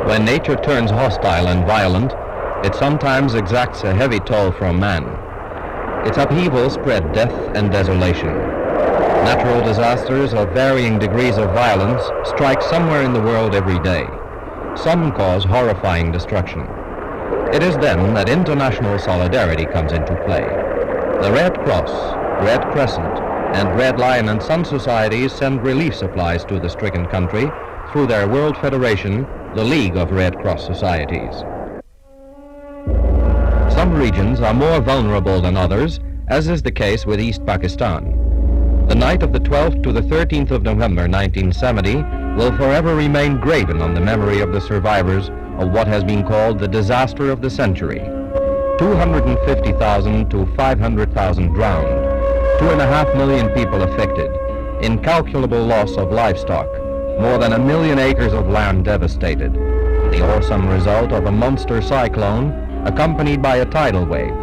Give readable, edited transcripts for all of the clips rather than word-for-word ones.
When nature turns hostile and violent, it sometimes exacts a heavy toll from man. Its upheaval spread death and desolation. Natural disasters of varying degrees of violence strike somewhere in the world every day. Some cause horrifying destruction. It is then that international solidarity comes into play. The Red Cross, Red Crescent, and Red Lion and Sun societies send relief supplies to the stricken country through their World Federation, the League of Red Cross Societies. Some regions are more vulnerable than others, as is the case with East Pakistan. The night of the 12th to the 13th of November 1970 will forever remain graven on the memory of the survivors of what has been called the disaster of the century. 250,000 to 500,000 drowned, 2.5 million people affected, incalculable loss of livestock, more than 1 million acres of land devastated, the awesome result of a monster cyclone accompanied by a tidal wave,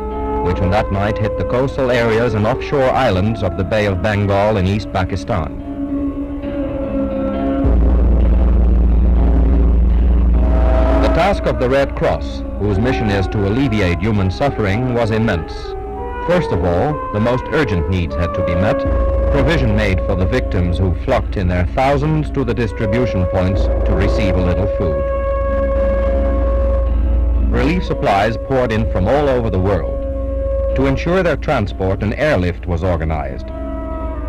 which on that night hit the coastal areas and offshore islands of the Bay of Bengal in East Pakistan. The task of the Red Cross, whose mission is to alleviate human suffering, was immense. First of all, the most urgent needs had to be met, provision made for the victims who flocked in their thousands to the distribution points to receive a little food. Relief supplies poured in from all over the world. To ensure their transport, an airlift was organized.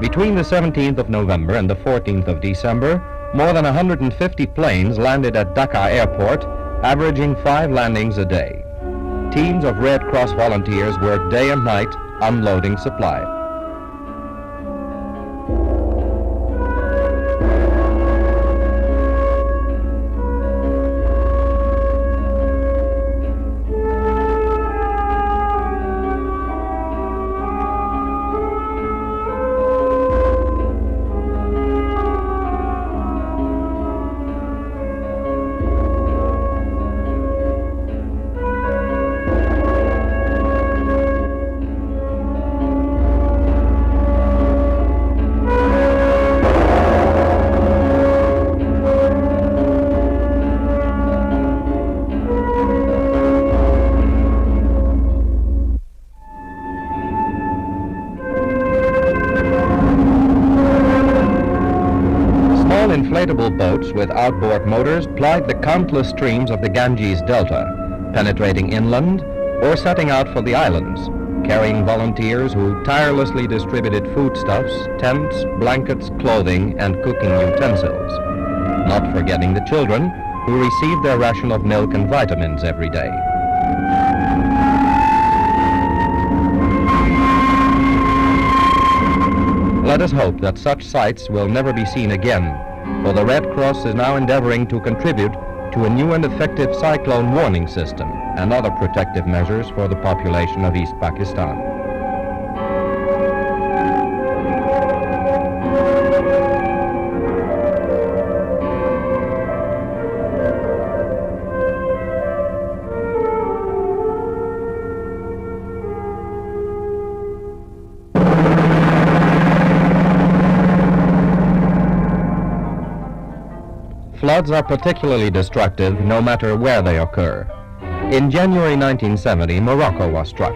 Between the 17th of November and the 14th of December, more than 150 planes landed at Dhaka Airport, averaging 5 landings a day. Teams of Red Cross volunteers worked day and night unloading supply. Inflatable boats with outboard motors plied the countless streams of the Ganges Delta, penetrating inland or setting out for the islands, carrying volunteers who tirelessly distributed foodstuffs, tents, blankets, clothing, and cooking utensils. Not forgetting the children, who received their ration of milk and vitamins every day. Let us hope that such sights will never be seen again, for the Red Cross is now endeavoring to contribute to a new and effective cyclone warning system and other protective measures for the population of East Pakistan. Floods are particularly destructive no matter where they occur. In January 1970, Morocco was struck.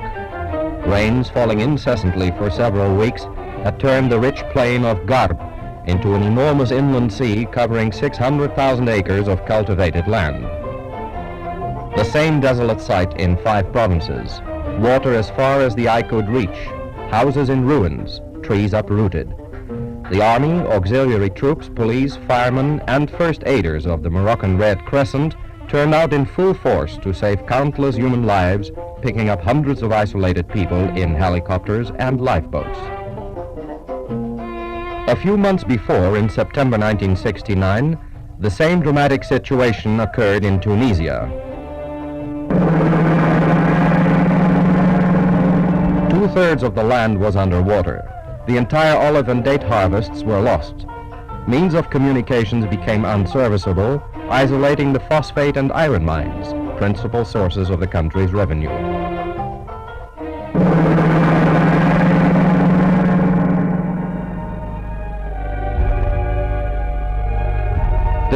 Rains falling incessantly for several weeks had turned the rich plain of Garb into an enormous inland sea covering 600,000 acres of cultivated land. The same desolate sight in 5 provinces, water as far as the eye could reach, houses in ruins, trees uprooted. The army, auxiliary troops, police, firemen, and first aiders of the Moroccan Red Crescent turned out in full force to save countless human lives, picking up hundreds of isolated people in helicopters and lifeboats. A few months before, in September 1969, the same dramatic situation occurred in Tunisia. 2/3 of the land was underwater. The entire olive and date harvests were lost. Means of communications became unserviceable, isolating the phosphate and iron mines, principal sources of the country's revenue.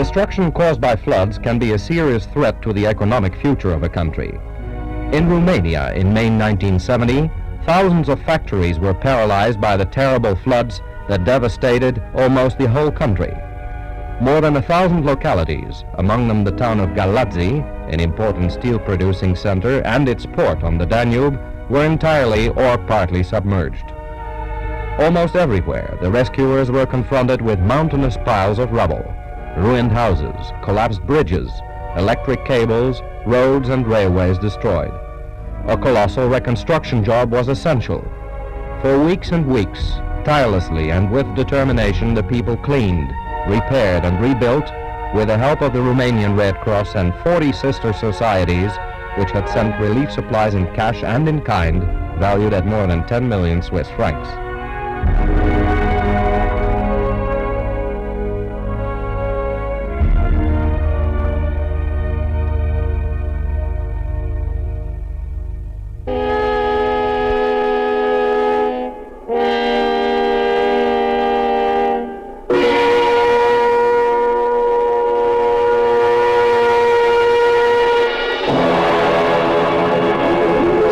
Destruction caused by floods can be a serious threat to the economic future of a country. In Romania, in May 1970, thousands of factories were paralyzed by the terrible floods that devastated almost the whole country. More than 1,000 localities, among them the town of Galați, an important steel-producing center, and its port on the Danube, were entirely or partly submerged. Almost everywhere, the rescuers were confronted with mountainous piles of rubble, ruined houses, collapsed bridges, electric cables, roads and railways destroyed. A colossal reconstruction job was essential. For weeks and weeks, tirelessly and with determination, the people cleaned, repaired and rebuilt with the help of the Romanian Red Cross and 40 sister societies which had sent relief supplies in cash and in kind valued at more than 10 million Swiss francs.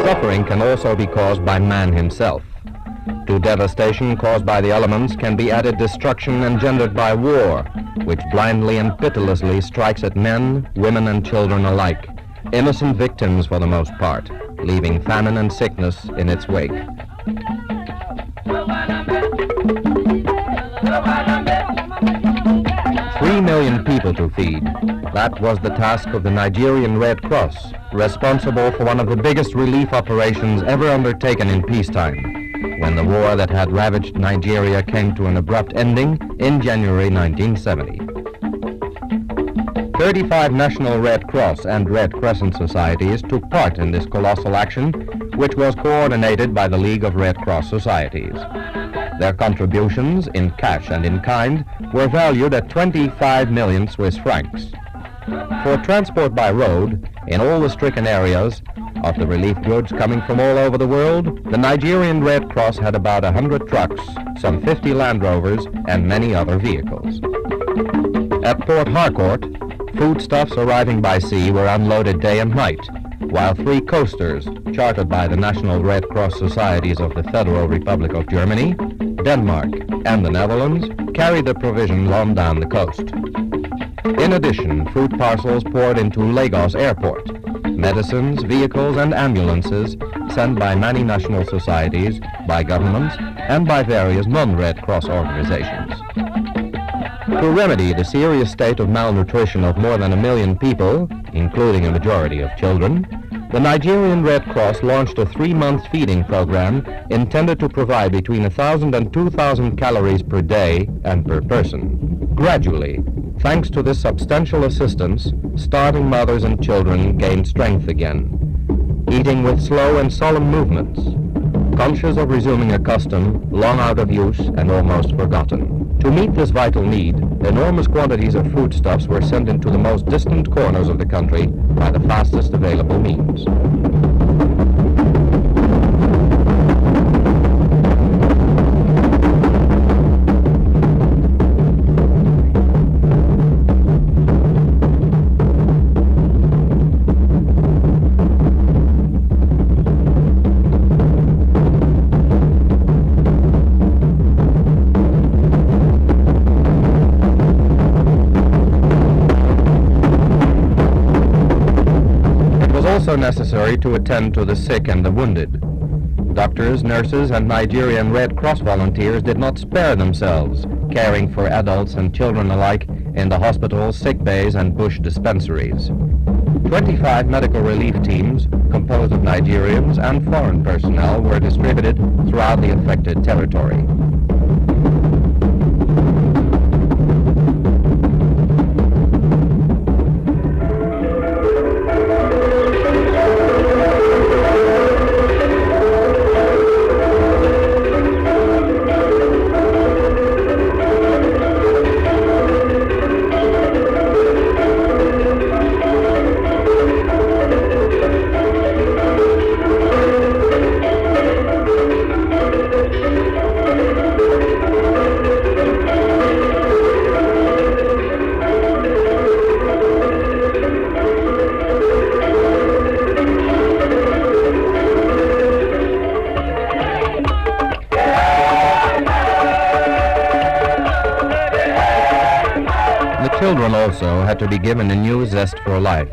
Suffering can also be caused by man himself. To devastation caused by the elements can be added destruction engendered by war, which blindly and pitilessly strikes at men, women and children alike, innocent victims for the most part, leaving famine and sickness in its wake. 3 million people to feed. That was the task of the Nigerian Red Cross, responsible for one of the biggest relief operations ever undertaken in peacetime, when the war that had ravaged Nigeria came to an abrupt ending in January 1970. 35 National Red Cross and Red Crescent societies took part in this colossal action, which was coordinated by the League of Red Cross Societies. Their contributions, in cash and in kind, were valued at 25 million Swiss francs. For transport by road, in all the stricken areas, of the relief goods coming from all over the world, the Nigerian Red Cross had about 100 trucks, some 50 Land Rovers, and many other vehicles. At Port Harcourt, foodstuffs arriving by sea were unloaded day and night, while 3 coasters, chartered by the National Red Cross Societies of the Federal Republic of Germany, Denmark, and the Netherlands, carried the provisions on down the coast. In addition, food parcels poured into Lagos Airport, medicines, vehicles, and ambulances sent by many national societies, by governments, and by various non-Red Cross organizations. To remedy the serious state of malnutrition of more than 1 million people, including a majority of children, the Nigerian Red Cross launched a 3-month feeding program intended to provide between 1,000 and 2,000 calories per day and per person. Gradually, thanks to this substantial assistance, starving mothers and children gained strength again, eating with slow and solemn movements, conscious of resuming a custom long out of use and almost forgotten. To meet this vital need, enormous quantities of foodstuffs were sent into the most distant corners of the country by the fastest available means. Also necessary to attend to the sick and the wounded. Doctors, nurses, and Nigerian Red Cross volunteers did not spare themselves, caring for adults and children alike in the hospitals, sick bays, and bush dispensaries. 25 medical relief teams, composed of Nigerians and foreign personnel, were distributed throughout the affected territory. children also had to be given a new zest for life.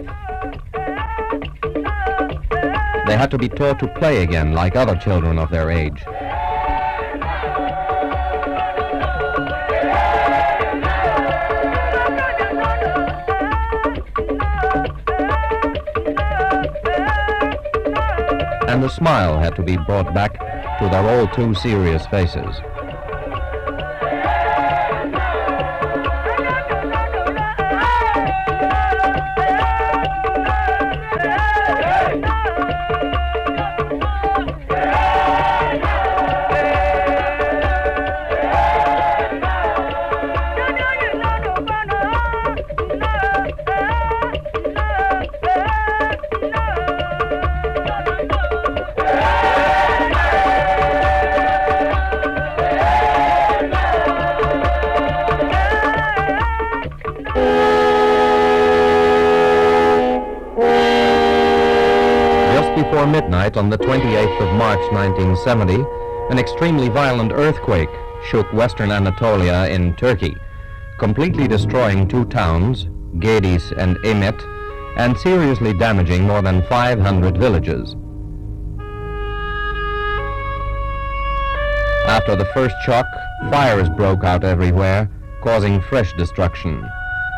They had to be taught to play again like other children of their age. And the smile had to be brought back to their all too serious faces. Before midnight on the 28th of March 1970, an extremely violent earthquake shook western Anatolia in Turkey, completely destroying two towns, Gediz and Emet, and seriously damaging more than 500 villages. After the first shock, fires broke out everywhere, causing fresh destruction.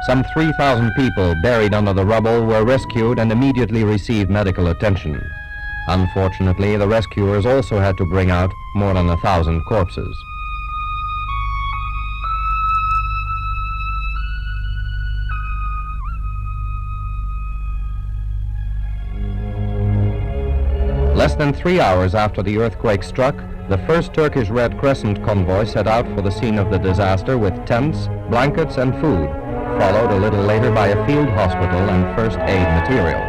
Some 3,000 people buried under the rubble were rescued and immediately received medical attention. Unfortunately, the rescuers also had to bring out more than 1,000 corpses. Less than 3 hours after the earthquake struck, the first Turkish Red Crescent convoy set out for the scene of the disaster with tents, blankets and food, followed a little later by a field hospital and first aid material.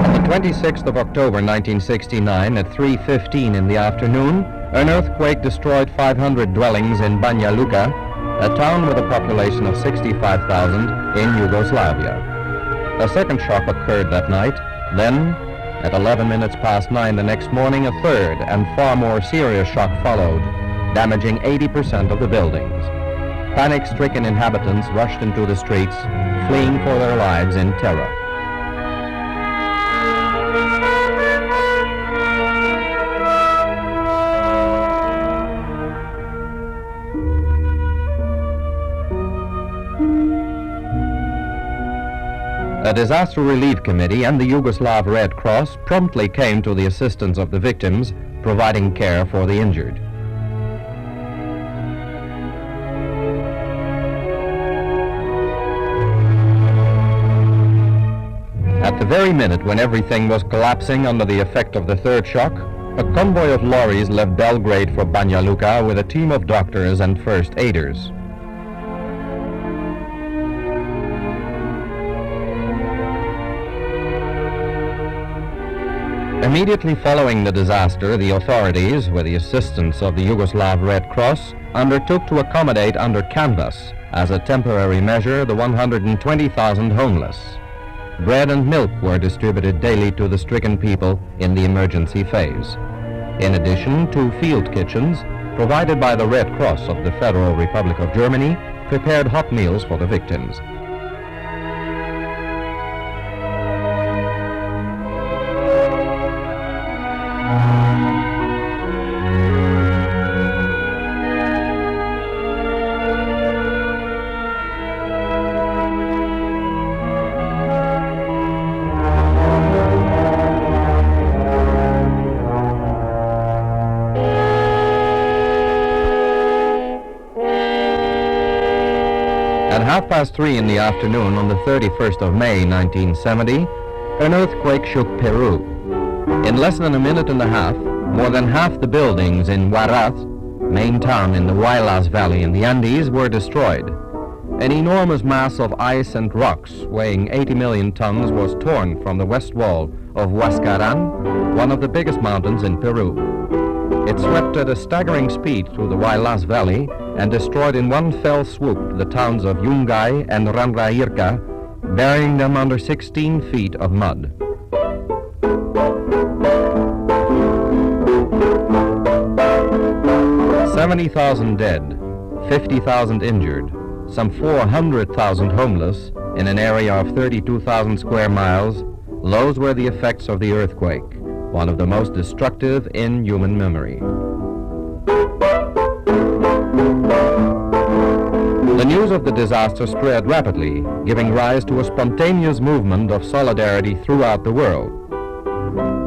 On the 26th of October 1969 at 3:15 in the afternoon, an earthquake destroyed 500 dwellings in Banja Luka, a town with a population of 65,000 in Yugoslavia. A second shock occurred that night. Then, at 11 minutes past 9 the next morning, a third and far more serious shock followed, damaging 80% of the buildings. Panic-stricken inhabitants rushed into the streets, fleeing for their lives in terror. A disaster relief committee and the Yugoslav Red Cross promptly came to the assistance of the victims, providing care for the injured. At the very minute when everything was collapsing under the effect of the third shock, a convoy of lorries left Belgrade for Banja Luka with a team of doctors and first aiders. Immediately following the disaster, the authorities, with the assistance of the Yugoslav Red Cross, undertook to accommodate under canvas, as a temporary measure, the 120,000 homeless. Bread and milk were distributed daily to the stricken people in the emergency phase. In addition, 2 field kitchens, provided by the Red Cross of the Federal Republic of Germany, prepared hot meals for the victims. At 3:30 in the afternoon on the 31st of May 1970, an earthquake shook Peru. In less than a minute and a half, more than half the buildings in Huaraz, main town in the Huaylas Valley in the Andes, were destroyed. An enormous mass of ice and rocks weighing 80 million tons was torn from the west wall of Huascarán, one of the biggest mountains in Peru. It swept at a staggering speed through the Huaylas Valley and destroyed in one fell swoop the towns of Yungay and Ranrairca, burying them under 16 feet of mud. "70,000 dead, 50,000 injured, some 400,000 homeless in an area of 32,000 square miles, those were the effects of the earthquake, one of the most destructive in human memory." The news of the disaster spread rapidly, giving rise to a spontaneous movement of solidarity throughout the world.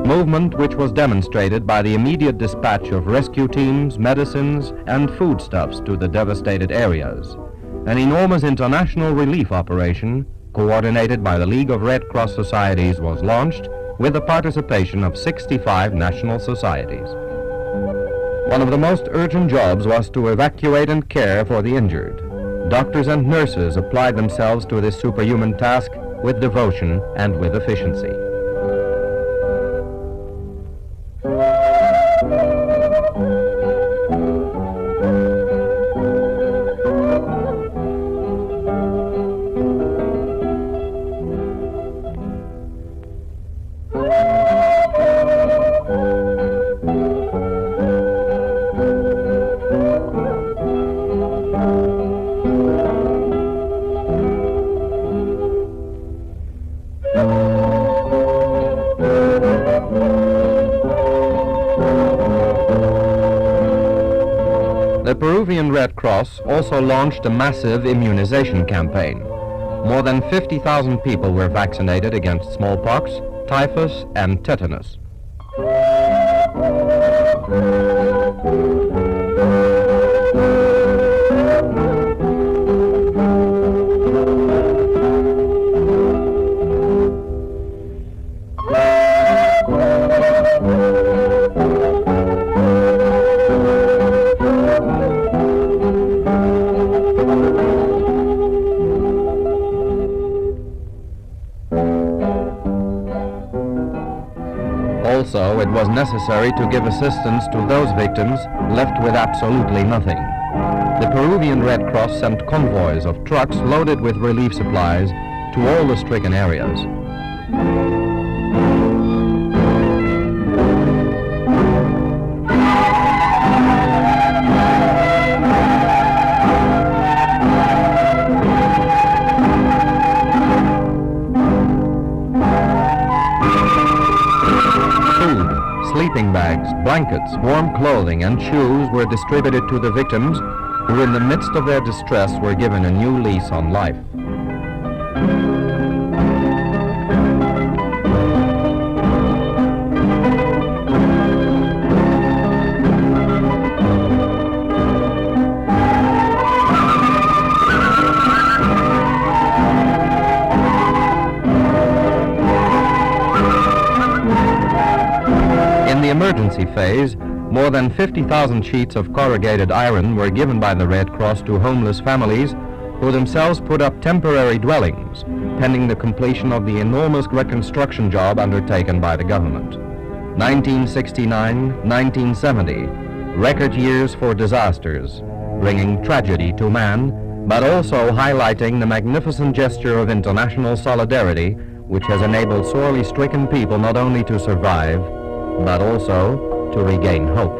Movement which was demonstrated by the immediate dispatch of rescue teams, medicines, and foodstuffs to the devastated areas. An enormous international relief operation, coordinated by the League of Red Cross Societies, was launched with the participation of 65 national societies. One of the most urgent jobs was to evacuate and care for the injured. Doctors and nurses applied themselves to this superhuman task with devotion and with efficiency. The Peruvian Red Cross also launched a massive immunization campaign. More than 50,000 people were vaccinated against smallpox, typhus, and tetanus. Also, it was necessary to give assistance to those victims left with absolutely nothing. The Peruvian Red Cross sent convoys of trucks loaded with relief supplies to all the stricken areas. Sleeping bags, blankets, warm clothing, and shoes were distributed to the victims, who in the midst of their distress were given a new lease on life. In the emergency phase, more than 50,000 sheets of corrugated iron were given by the Red Cross to homeless families who themselves put up temporary dwellings, pending the completion of the enormous reconstruction job undertaken by the government. 1969, 1970, record years for disasters, bringing tragedy to man, but also highlighting the magnificent gesture of international solidarity which has enabled sorely stricken people not only to survive, but also to regain hope.